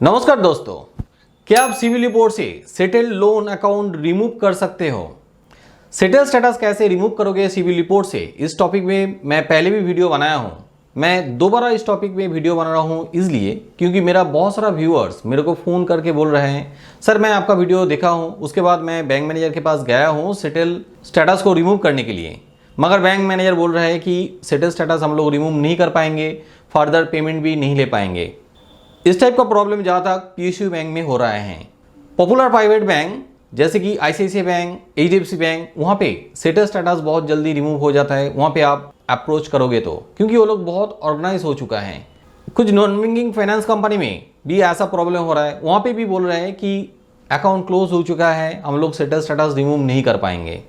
नमस्कार दोस्तों, क्या आप सिविल रिपोर्ट से सेटल लोन अकाउंट रिमूव कर सकते हो? सेटल स्टेटस कैसे रिमूव करोगे सिविल रिपोर्ट से, इस टॉपिक में मैं पहले भी वीडियो बनाया हूं। मैं दोबारा इस टॉपिक में वीडियो बना रहा हूं इसलिए क्योंकि मेरा बहुत सारा व्यूअर्स मेरे को फ़ोन करके बोल रहे हैं, सर मैं आपका वीडियो देखा हूं, उसके बाद मैं बैंक मैनेजर के पास गया हूं सेटल स्टेटस को रिमूव करने के लिए, मगर बैंक मैनेजर बोल रहे हैं कि सेटल स्टेटस हम लोग रिमूव नहीं कर पाएंगे, फर्दर पेमेंट भी नहीं ले पाएंगे। इस टाइप का प्रॉब्लम ज़्यादातर पीएसयू बैंक में हो रहा है। पॉपुलर प्राइवेट बैंक जैसे कि आईसीआईसीआई बैंक, एचडीएफसी बैंक, वहाँ पे सेटल स्टेटस बहुत जल्दी रिमूव हो जाता है। वहाँ पे आप अप्रोच करोगे तो, क्योंकि वो लोग बहुत ऑर्गेनाइज हो चुका है। कुछ नॉन बैंकिंग फाइनेंस कंपनी में भी ऐसा प्रॉब्लम हो रहा है, वहाँ पे भी बोल रहे हैं कि अकाउंट क्लोज हो चुका है, हम लोग सेटल स्टेटस रिमूव नहीं कर पाएंगे।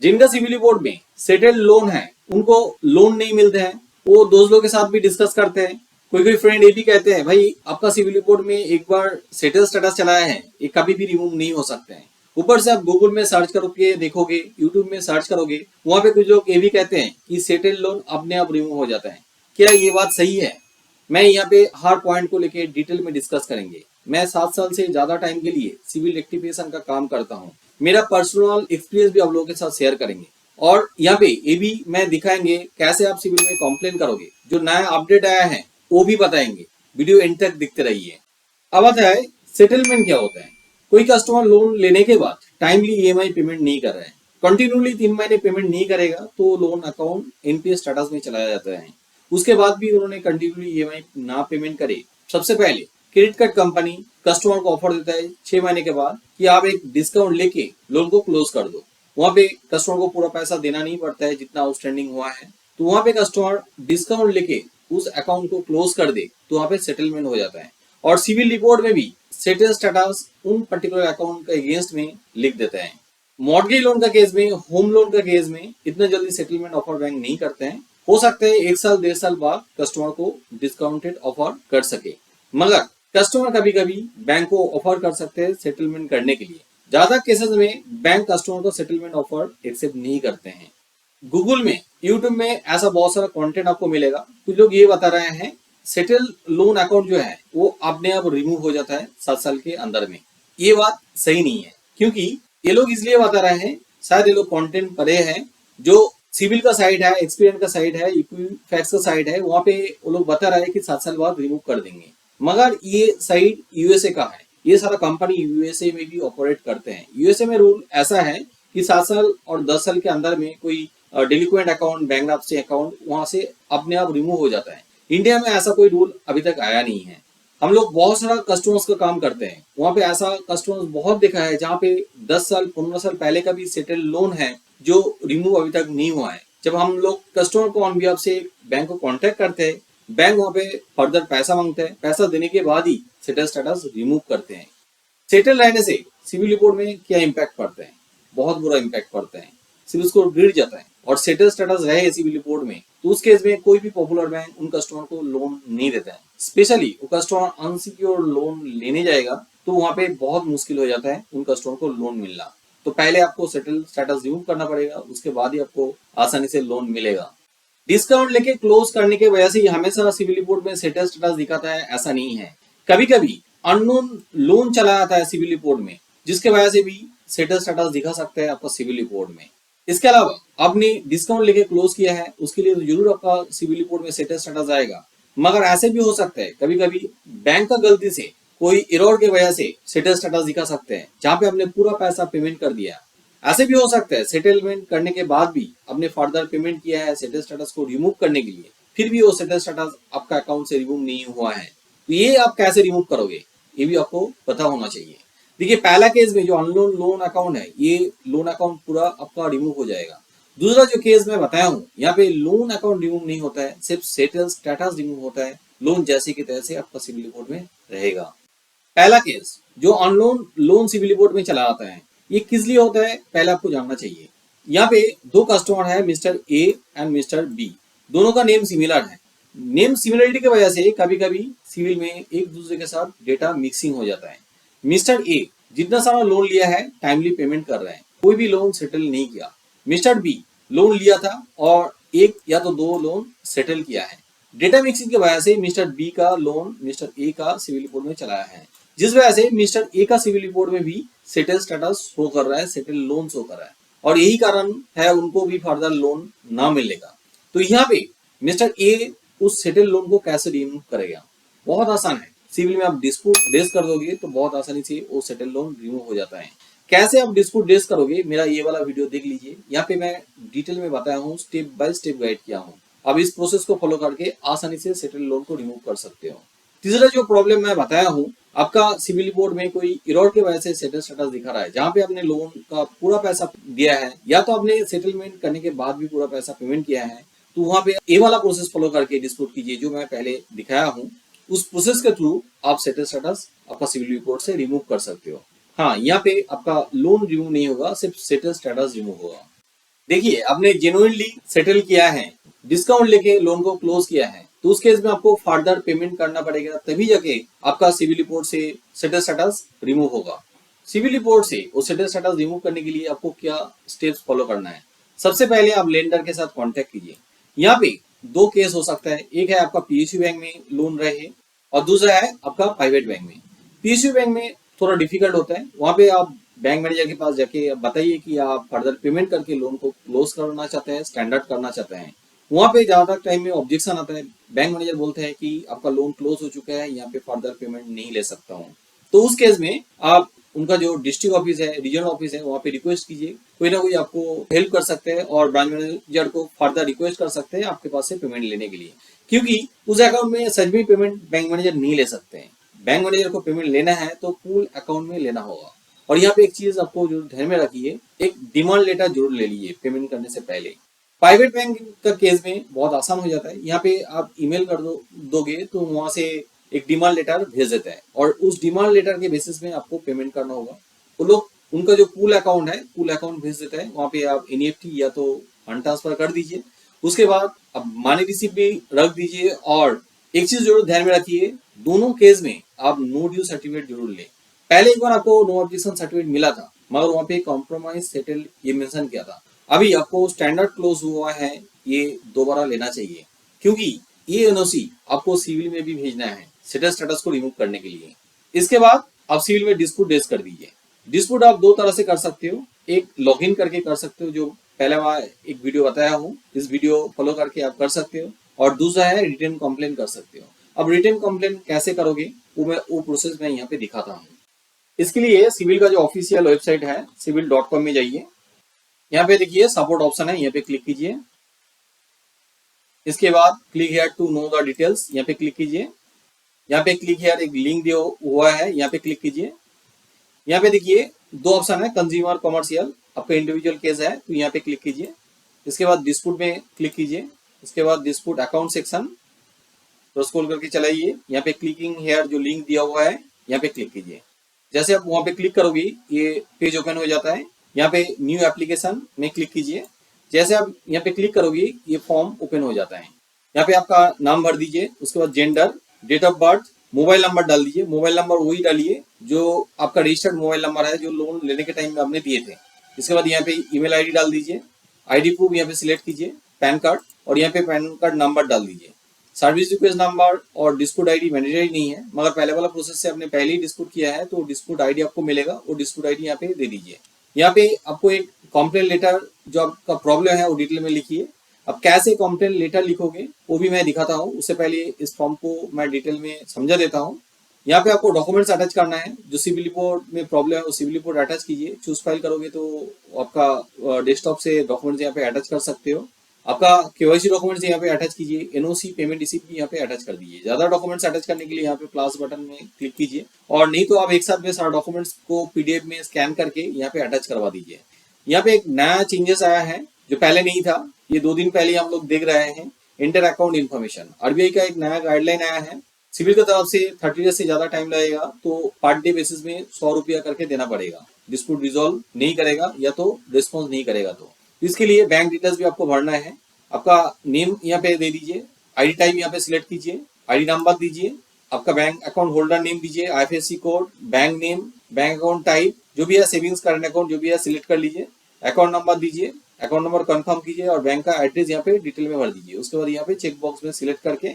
जिनका सिविल रिपोर्ट में सेटल लोन है उनको लोन नहीं मिलते हैं, वो दोस्तों के साथ भी डिस्कस करते हैं। कोई फ्रेंड ये भी कहते हैं, भाई आपका सिविल रिपोर्ट में एक बार सेटल स्टेटस चलाया है, ये कभी भी रिमूव नहीं हो सकते हैं। ऊपर से आप गूगल में सर्च करोगे, देखोगे, यूट्यूब में सर्च करोगे, वहां पे कुछ लोग ये भी कहते हैं कि सेटल लोन अपने आप रिमूव हो जाता है। क्या ये बात सही है? मैं यहाँ पे हर पॉइंट को लेके डिटेल में डिस्कस करेंगे। मैं 7 साल से ज्यादा टाइम के लिए सिविल रेक्टिफिकेशन का काम करता हूँ। मेरा पर्सनल एक्सपीरियंस भी आप लोगों के साथ शेयर करेंगे और यहाँ पे ये भी मैं दिखाएंगे कैसे आप सिविल में कंप्लेन करोगे। जो नया अपडेट आया है वो भी बताएंगे। वीडियो एंड तक दिखते रहिए। अब आता है सेटलमेंट क्या होता है। कोई कस्टमर लोन लेने के बाद टाइमली ईएमआई पेमेंट नहीं कर रहा है, कंटिन्यूली 3 महीने पेमेंट नहीं करेगा तो लोन अकाउंट एनपीए स्टेटस में चला जाता है। उसके बाद भी उन्होंने कंटिन्यूली ईएमआई ना पेमेंट करे, सबसे पहले क्रेडिट कार्ड कंपनी कस्टमर को ऑफर देता है 6 महीने के बाद कि आप एक डिस्काउंट लेके लोन को क्लोज कर दो। वहां पे कस्टमर को पूरा पैसा देना नहीं पड़ता है जितना आउटस्टैंडिंग हुआ है, तो वहां पे कस्टमर डिस्काउंट लेके उस अकाउंट को क्लोज कर दे तो वहां पे सेटलमेंट हो जाता है। और सिविल रिपोर्ट में भी सेटल स्टेटस उन पर्टिकुलर अकाउंट के अगेंस्ट में लिख देता है। मॉर्गेज लोन का केस में, होम लोन का केस में इतना जल्दी सेटलमेंट ऑफर बैंक नहीं करते हैं। हो सकता है 1 साल 1.5 साल बाद कस्टमर को डिस्काउंटेड ऑफर कर सके, मगर कस्टमर कभी कभी बैंक को ऑफर कर सकते हैं सेटलमेंट करने के लिए। ज्यादा केसेस में बैंक कस्टमर को सेटलमेंट ऑफर एक्सेप्ट नहीं करते हैं। गूगल में, यूट्यूब में ऐसा बहुत सारा कंटेंट आपको मिलेगा। कुछ लोग ये बता रहे हैं सेटल लोन अकाउंट जो है वो अपने आप रिमूव हो जाता है 7 साल के अंदर में। ये बात सही नहीं है, क्योंकि ये लोग इसलिए बता रहे हैं, शायद ये लोग कंटेंट पढ़े हैं। जो सिविल का साइड है, एक्सपीरियंस का साइड है, इक्विफैक्स का साइड है, वहां पे वो लोग बता रहे हैं कि 7 साल बाद रिमूव कर देंगे। मगर ये साइड यूएसए का है, ये सारा कंपनी यूएसए में भी ऑपरेट करते हैं। यूएसए में रूल ऐसा है कि 7 साल और 10 साल के अंदर में कोई डिलिक्वेंट अकाउंट, बैंकरप्सी अकाउंट वहां से अपने आप रिमूव हो जाता है। इंडिया में ऐसा कोई रूल अभी तक आया नहीं है। हम लोग बहुत सारा कस्टमर्स का काम करते हैं, वहां पे ऐसा कस्टमर्स बहुत देखा है जहाँ पे 10 साल 15 साल पहले का भी सेटल लोन है जो रिमूव अभी तक नहीं हुआ है। जब हम लोग कस्टमर को ऑन बिहाफ से बैंक को कॉन्टेक्ट करते हैं, बैंक वहां पे फर्दर पैसा मांगते हैं, पैसा देने के बाद ही सेटल स्टेटस रिमूव करते हैं। सेटल रहने से सिविल रिपोर्ट में क्या इम्पैक्ट पड़ता है? बहुत बुरा इम्पैक्ट पड़ता है, सिविल स्कोर गिर जाता है। और सेटल स्टेटस रहे सिविल रिपोर्ट में तो उस केस में कोई भी पॉपुलर बैंक उन कस्टमर को लोन नहीं देता है। स्पेशली वो कस्टमर अनसिक्योर लोन लेने जाएगा तो वहां पे बहुत मुश्किल हो जाता है उन कस्टमर को लोन मिलना। तो पहले आपको सेटल स्टेटस रिमूव करना पड़ेगा, उसके बाद ही आपको आसानी से लोन मिलेगा। डिस्काउंट लेके क्लोज करने की वजह से हमेशा सिविल रिपोर्ट में सेटल स्टेटस दिखाता है, ऐसा नहीं है। कभी कभी अननोन लोन चला आता है सिविल रिपोर्ट में, जिसके वजह से भी सेटल स्टेटस दिखा सकता है आपका सिविल रिपोर्ट में। इसके अलावा आपने डिस्काउंट लेके क्लोज किया है, उसके लिए तो जरूर आपका सिविल रिपोर्ट में सेटल स्टेटस आएगा। मगर ऐसे भी हो सकता है कभी कभी बैंक का गलती से कोई एरर के वजह से सेटल स्टेटस दिखा सकते हैं जहाँ पे आपने पूरा पैसा पेमेंट कर दिया। ऐसे भी हो सकता है सेटलमेंट करने के बाद भी आपने फर्दर पेमेंट किया है सेटल स्टेटस को रिमूव करने के लिए, फिर भी वो सेटल स्टेटस आपका अकाउंट से रिमूव नहीं हुआ है। तो ये आप कैसे रिमूव करोगे ये भी आपको पता होना चाहिए। देखिए, पहला केस में जो अनलोन लोन अकाउंट है, ये लोन अकाउंट पूरा आपका रिमूव हो जाएगा। दूसरा जो केस मैं बताया हूँ, यहाँ पे लोन अकाउंट रिमूव नहीं होता है, सिर्फ सेटल स्टेटस रिमूव होता है। लोन जैसे के तैसे आपका सिविल रिपोर्ट में रहेगा। पहला केस जो अनलोन लोन सिविल रिपोर्ट में चला आता है, ये किस लिए होता है पहले आपको जानना चाहिए। यहाँ पे 2 कस्टमर है, mister A and mister B. दोनों का नेम सिमिलर है। नेम सिमिलरिटी की वजह से कभी कभी सिविल में एक दूसरे के साथ डेटा मिक्सिंग हो जाता है। मिस्टर ए जितना सारा लोन लिया है टाइमली पेमेंट कर रहे हैं, कोई भी लोन सेटल नहीं किया। मिस्टर बी लोन लिया था और 1 या तो 2 लोन सेटल किया है। डेटा मिक्सिंग की वजह से मिस्टर बी का लोन मिस्टर ए का सिविल रिपोर्ट में चलाया है, जिस वजह से मिस्टर ए का सिविल रिपोर्ट में भी सेटल स्टेटस शो कर रहा है, सेटल लोन शो कर रहा है, और यही कारण है उनको भी फर्दर लोन ना मिलने का। तो यहाँ पे मिस्टर ए उस सेटल लोन को कैसे रिमूव करेगा? बहुत आसान है। सिविल में आप डिस्प्यूट रेज कर दोगे तो बहुत आसानी से वो सेटल लोन रिमूव हो जाता है। कैसे आप डिस्प्यूट रेज करोगे, मेरा ये वाला वीडियो देख लीजिए। यहाँ पे मैं डिटेल में बताया हूँ, स्टेप बाय स्टेप गाइड किया हूँ। अब इस प्रोसेस को फॉलो करके आसानी से सेटल लोन को रिमूव कर सकते हो। तीसरा जो प्रॉब्लम मैं बताया हूँ, आपका सिविल रिपोर्ट में कोई इरर की वजह से सेटल स्टेटस दिखा रहा है, जहाँ पे आपने लोन का पूरा पैसा दिया है या तो आपने सेटलमेंट करने के बाद भी पूरा पैसा पेमेंट किया है, तो वहां पे ये वाला प्रोसेस फॉलो करके डिस्प्यूट कीजिए जो मैं पहले दिखाया हूँ। उस प्रोसेस के थ्रू आप सेटल स्टेटस आपका सिविल रिपोर्ट से रिमूव कर सकते हो। हाँ, यहाँ पे आपका लोन रिमूव नहीं होगा, सिर्फ सेटल स्टेटस रिमूव होगा। देखिए, आपने जेन्युइनली सेटल किया है, डिस्काउंट लेके लोन को क्लोज किया है, तो उस केस में आपको फर्दर पेमेंट करना पड़ेगा, तभी जाके आपका सिविल रिपोर्ट से सेटल स्टेटस रिमूव होगा। सिविल रिपोर्ट से वो सेटल स्टेटस रिमूव करने के लिए आपको क्या स्टेप्स फॉलो करना है? सबसे पहले आप लेंडर के साथ कांटेक्ट कीजिए। यहाँ पे दो केस हो सकता है, एक है आपका पीएसयू बैंक में लोन रहे और दूसरा है आपका प्राइवेट बैंक में। पीएसयू बैंक में थोड़ा डिफिकल्ट होता है, वहां पे आप बैंक मैनेजर के पास जाके बताइए कि आप फर्दर पेमेंट करके लोन को क्लोज करना चाहते हैं, स्टैंडर्ड करना चाहते हैं। वहां पे ज्यादा टाइम में ऑब्जेक्शन आता है, बैंक मैनेजर बोलते हैं कि आपका लोन क्लोज हो चुका है, यहाँ पे फर्दर पेमेंट नहीं ले सकता हूँ। तो उस केस में आप उनका जो डिस्ट्रिक्ट ऑफिस है, रीजनल ऑफिस है, वहां पे रिक्वेस्ट कीजिए, कोई ना कोई आपको हेल्प कर सकते हैं और ब्रांच मैनेजर को फर्दर रिक्वेस्ट कर सकते हैं आपके पास से पेमेंट लेने के लिए, क्योंकि उस अकाउंट में सच में पेमेंट बैंक मैनेजर नहीं ले सकते हैं। बैंक मैनेजर को पेमेंट लेना है तो फुल अकाउंट में लेना होगा। और यहाँ पे एक चीज आपको जरूर ध्यान में रखिए, एक डिमांड लेटर जरूर ले लीजिए पेमेंट करने से पहले। प्राइवेट बैंक का केस में बहुत आसान हो जाता है, यहाँ पे आप ईमेल कर दोगे तो वहां से एक डिमांड लेटर भेज देता है और उस डिमांड लेटर के बेसिस में आपको पेमेंट करना होगा। वो लोग उनका जो पूल अकाउंट है, पूल अकाउंट भेज देता है, वहां पे आप एनईएफटी या तो फंड ट्रांसफर कर दीजिए। उसके बाद आप मनी रिसीप्ट भी रख दीजिए। और एक चीज जरूर ध्यान में रखिए, दोनों केस में आप नो ड्यू सर्टिफिकेट जरूर लें। पहले एक बार आपको नो ऑब्जेक्शन सर्टिफिकेट मिला था, मगर वहां पे कॉम्प्रोमाइज सेटल ये मेंशन किया था। अभी आपको स्टैंडर्ड क्लोज हुआ है, ये दोबारा लेना चाहिए, क्योंकि ये एनओसी आपको सिविल में भी भेजना है सेटल स्टेटस को रिमूव करने के लिए। इसके बाद आप सिविल में डिस्प्यूट रेज कर दीजिए। डिस्प्यूट आप दो तरह से कर सकते हो, एक लॉगिन करके कर सकते हो, जो पहले मैं एक वीडियो बताया हूँ, इस वीडियो फॉलो करके आप कर सकते हो, और दूसरा है रिटर्न कंप्लेन कर सकते हो। अब रिटर्न कंप्लेन कैसे करोगे वो प्रोसेस मैं यहाँ पे दिखाता हूँ। इसके लिए सिविल का जो ऑफिशियल वेबसाइट है civil.com में जाइए। यहाँ पे देखिए सपोर्ट ऑप्शन है, यहाँ पे क्लिक कीजिए। इसके बाद click here to know the details, यहाँ पे क्लिक कीजिए। यहाँ पे क्लिक हियर एक लिंक दिया हुआ है, यहाँ पे क्लिक कीजिए। यहाँ पे देखिए दो ऑप्शन है, कंज्यूमर कमर्शियल, आपका इंडिविजुअल केस है तो यहाँ पे क्लिक कीजिए। इसके बाद डिस्प्यूट में क्लिक कीजिए। इसके बाद डिस्प्यूट अकाउंट सेक्शन तो स्क्रॉल करके चलाइए। यहाँ पे क्लिकिंग हेयर जो लिंक दिया हुआ है यहाँ पे क्लिक कीजिए। जैसे आप वहाँ पे क्लिक करोगे ये पेज ओपन हो जाता है। यहाँ पे न्यू एप्लीकेशन में क्लिक कीजिए। जैसे आप यहाँ पे क्लिक करोगे ये फॉर्म ओपन हो जाता है। यहाँ पे आपका नाम भर दीजिए, उसके बाद gender, date of birth, mobile number डाल दीजिए। मोबाइल नंबर वही डालिए जो आपका रजिस्टर्ड मोबाइल नंबर है जो लोन लेने के टाइम में आपने दिए थे। इसके बाद यहाँ पे ईमेल आईडी डाल दीजिए। आईडी प्रूफ यहाँ पे सिलेक्ट कीजिए, पैन कार्ड, और यहाँ पे पैन कार्ड नंबर डाल दीजिए। सर्विस रिक्वेस्ट नंबर और डिस्प्यूट आईडी मैंडेटरी नहीं है, मगर पहले वाला प्रोसेस से आपने पहले ही डिस्प्यूट किया है तो डिस्प्यूट आईडी आपको मिलेगा, वो डिस्प्यूट आईडी यहाँ पे दे दीजिए। यहाँ पे आपको एक कंप्लेन लेटर जो आपका प्रॉब्लम है वो डिटेल में लिखिए। अब कैसे कंप्लेन लेटर लिखोगे वो भी मैं दिखाता हूँ, उससे पहले इस फॉर्म को मैं डिटेल में समझा देता हूँ। यहाँ पे आपको डॉक्यूमेंट्स अटैच करना है, जो सिविल रिपोर्ट में प्रॉब्लम है वो सिविल रिपोर्ट अटैच कीजिए। चूज फाइल करोगे तो आपका डेस्कटॉप से डॉक्यूमेंट्स यहाँ पे अटैच कर सकते हो। आपका केवाईसी डॉक्यूमेंट्स यहाँ पे अटैच कीजिए। एनओसी, पेमेंट रिसीप्ट भी यहाँ पे अटैच कर दीजिए। ज्यादा डॉक्यूमेंट्स अटैच करने के लिए यहाँ पे प्लस बटन में क्लिक कीजिए, और नहीं तो आप एक साथ में सारे डॉक्यूमेंट्स को पीडीएफ में स्कैन करके यहाँ पे अटैच करवा दीजिए। यहाँ पे एक नया चेंजेस आया है जो पहले नहीं था, ये 2 दिन पहले हम लोग देख रहे हैं। इंटर अकाउंट इन्फॉर्मेशन, आरबीआई का एक नया गाइडलाइन आया है। सिविल की तरफ से 30 डेज से ज्यादा टाइम लगेगा तो पर डे बेसिस में 100 रुपया करके देना पड़ेगा। डिस्प्यूट रिजॉल्व नहीं करेगा या तो रिस्पॉन्स नहीं करेगा तो इसके लिए बैंक डिटेल्स भी आपको भरना है। आपका नेम यहाँ पे दे दीजिए, आईडी टाइप यहाँ पे सिलेक्ट कीजिए, आईडी नंबर दीजिए, आपका बैंक अकाउंट होल्डर नेम दीजिए, IFSC code, bank name, bank account type जो भी है, सेविंग्स करंट अकाउंट जो भी है सिलेक्ट कर लीजिए, अकाउंट नंबर दीजिए, अकाउंट नंबर कंफर्म कीजिए और बैंक का एड्रेस यहाँ पे डिटेल में भर दीजिए। उसके बाद यहाँ पे चेक बॉक्स में सिलेक्ट करके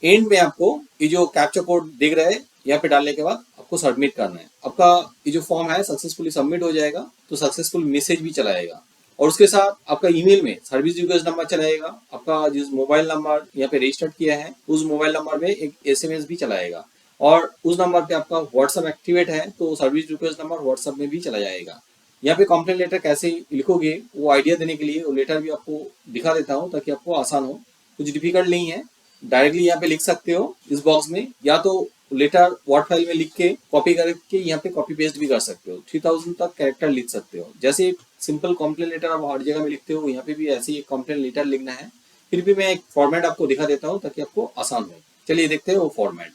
एंड में आपको ये जो कैप्चा कोड दिख रहा है यहाँ पे डालने के बाद आपको सबमिट करना है। आपका ये जो फॉर्म है सक्सेसफुली सबमिट हो जाएगा, तो सक्सेसफुल मैसेज भी चला आएगा और उसके साथ आपका ईमेल में सर्विस रिक्वेस्ट नंबर चला आएगा। आपका जिस मोबाइल नंबर यहाँ पे रजिस्टर्ड किया है उस मोबाइल नंबर में एक एसएमएस भी चला आएगा और उस नंबर पे आपका व्हाट्सएप एक्टिवेट है तो सर्विस रिक्वेस्ट नंबर व्हाट्सएप में भी चला जाएगा। यहाँ पे कंप्लेन लेटर कैसे लिखोगे वो आइडिया देने के लिए वो लेटर भी आपको दिखा देता हूँ ताकि आपको आसान हो। कुछ डिफिकल्ट नहीं है, डायरेक्टली यहाँ पे लिख सकते हो इस बॉक्स में, या तो लेटर वर्ड फाइल में लिख के कॉपी करके यहाँ पे कॉपी पेस्ट भी कर सकते हो। 3000 तक कैरेक्टर लिख सकते हो। जैसे सिंपल कंप्लेन लेटर आप हर जगह में लिखते हो, यहाँ पे भी ऐसे ही कंप्लेन लेटर लिखना है। फिर भी मैं एक फॉर्मेट आपको दिखा देता हूँ ताकि आपको आसान हो। चलिए देखते हैं वो फॉर्मेट।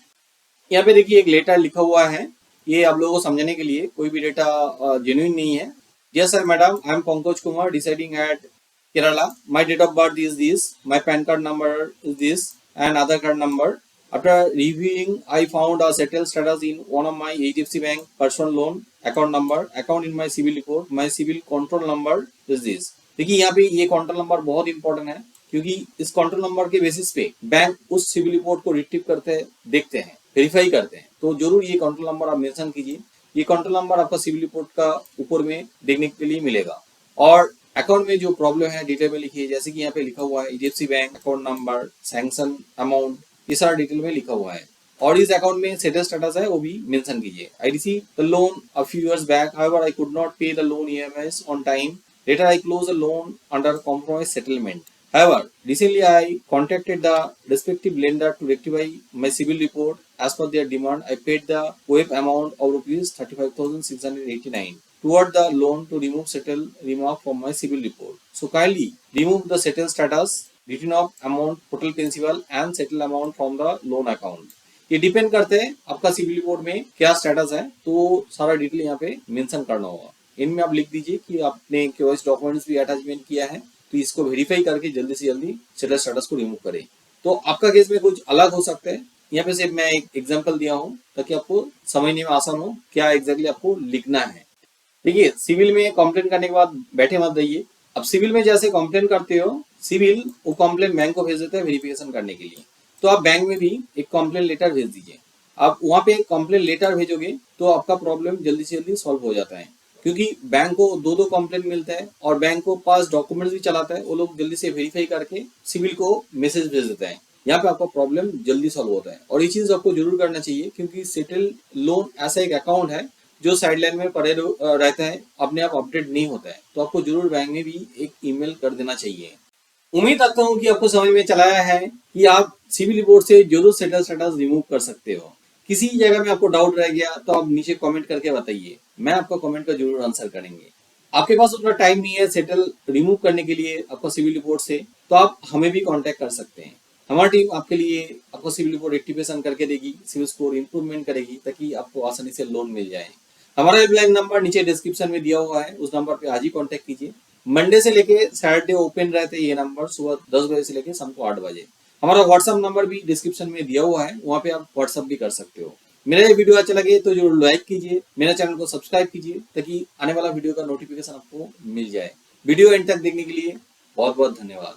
यहाँ पे देखिए एक लेटर लिखा हुआ है, ये आप लोगों को समझने के लिए, कोई भी डेटा जेन्युइन नहीं है। Dear sir madam, I am Pankaj Kumar deciding at Kerala. My date of birth is this. My PAN card number is this, and Aadhaar card number. After reviewing, I found a settled status in one of my HDFC Bank personal loan account number. Account in my CIBIL report. My CIBIL control number is this. देखिए यहाँ पे ये control number बहुत important है क्योंकि इस control number के basis पे बैंक उस सिविल रिपोर्ट को रिट्रीव करते हैं, देखते हैं, वेरीफाई करते हैं। तो जरूर ये कंट्रोल नंबर आप मेंशन कीजिए। ये कंट्रोल नंबर आपका सिविल रिपोर्ट का ऊपर में देखने के लिए मिलेगा। और अकाउंट में जो प्रॉब्लम है डिटेल में लिखिए, जैसे कि यहाँ पे लिखा हुआ है HDFC bank account number, sanction amount, ये सारा डिटेल में लिखा हुआ है। और इस अकाउंट में सेटल स्टेटस है वो भी मेंशन कीजिए। I receive the loan a few years back, however I could not pay the loan EMIs on time, later I close the loan under compromise settlement. However, recently I contacted the respective lender to rectify my CIBIL report. As per their demand, I paid the OF amount of rupees 35,689 toward the loan to remove settle remark from my CIBIL report. So kindly remove the settle status, written off amount, total principal and settle amount from the loan account. ये depend करते हैं आपका civil report में क्या status है, तो सारा detail यहाँ पे मेंशन करना होगा। इनमें आप लिख दीजिए कि आपने केवाईसी डॉक्यूमेंट्स भी अटैचमेंट किया है, तो इसको वेरीफाई करके जल्दी से जल्दी सेटल स्टेटस को रिमूव करें। तो आपका केस में कुछ अलग हो सकता है, यहाँ पे सिर्फ मैं एक एग्जांपल दिया हूँ ताकि आपको समझने में आसान हो क्या एग्जैक्टली आपको लिखना है। देखिए सिविल में कंप्लेन करने के बाद बैठे मत रहिए। अब सिविल में जैसे कंप्लेन करते हो, सिविल वो कंप्लेन बैंक को भेज देता है वेरिफिकेशन करने के लिए, तो आप बैंक में भी एक कंप्लेन लेटर भेज दीजिए। आप वहाँ पे एक कंप्लेन लेटर भेजोगे तो आपका प्रॉब्लम जल्दी से जल्दी सॉल्व हो जाता है, क्योंकि बैंक को दो कंप्लेन मिलता है और बैंक को पास डॉक्यूमेंट्स भी चलाता है, वो लोग जल्दी से वेरीफाई करके सिविल को मैसेज भेज देता है। यहाँ पे आपका प्रॉब्लम जल्दी सॉल्व होता है। और ये चीज आपको जरूर करना चाहिए क्योंकि सेटल लोन ऐसा एक अकाउंट है जो साइडलाइन में पड़े रहता है, अपने आप अपडेट नहीं होता है, तो आपको जरूर बैंक में भी एक ईमेल कर देना चाहिए। उम्मीद करता हूँ कि आपको समझ में चलाया है कि आप सिविल रिपोर्ट से जरूर सेटल स्टेटस रिमूव कर सकते हो। किसी जगह में आपको डाउट रह गया तो आप नीचे कमेंट करके बताइए, मैं आपका कमेंट का जरूर आंसर करेंगे। आपके पास उतना टाइम नहीं है सेटल रिमूव करने के लिए आपका सिविल रिपोर्ट से, तो आप हमें भी कांटेक्ट कर सकते हैं। हमारी टीम आपके लिए आपको सिविल रिपोर्ट एक्टिवेशन करके देगी, सिविल स्कोर इंप्रूवमेंट करेगी ताकि आपको आसानी से लोन मिल जाए। हमारा हेल्पलाइन नंबर नीचे डिस्क्रिप्शन में दिया हुआ है, उस नंबर पे आज ही कांटेक्ट कीजिए। मंडे से लेके सैटरडे ओपन रहते हैं ये नंबर, सुबह 10 बजे से लेके शाम को 8 बजे। हमारा व्हाट्सएप नंबर भी डिस्क्रिप्शन में दिया हुआ है, वहाँ पे आप व्हाट्सएप भी कर सकते हो। मेरा ये वीडियो अच्छा लगे तो जरूर लाइक कीजिए, मेरा चैनल को सब्सक्राइब कीजिए ताकि आने वाला वीडियो का नोटिफिकेशन आपको मिल जाए। वीडियो एंड तक देखने के लिए बहुत बहुत धन्यवाद।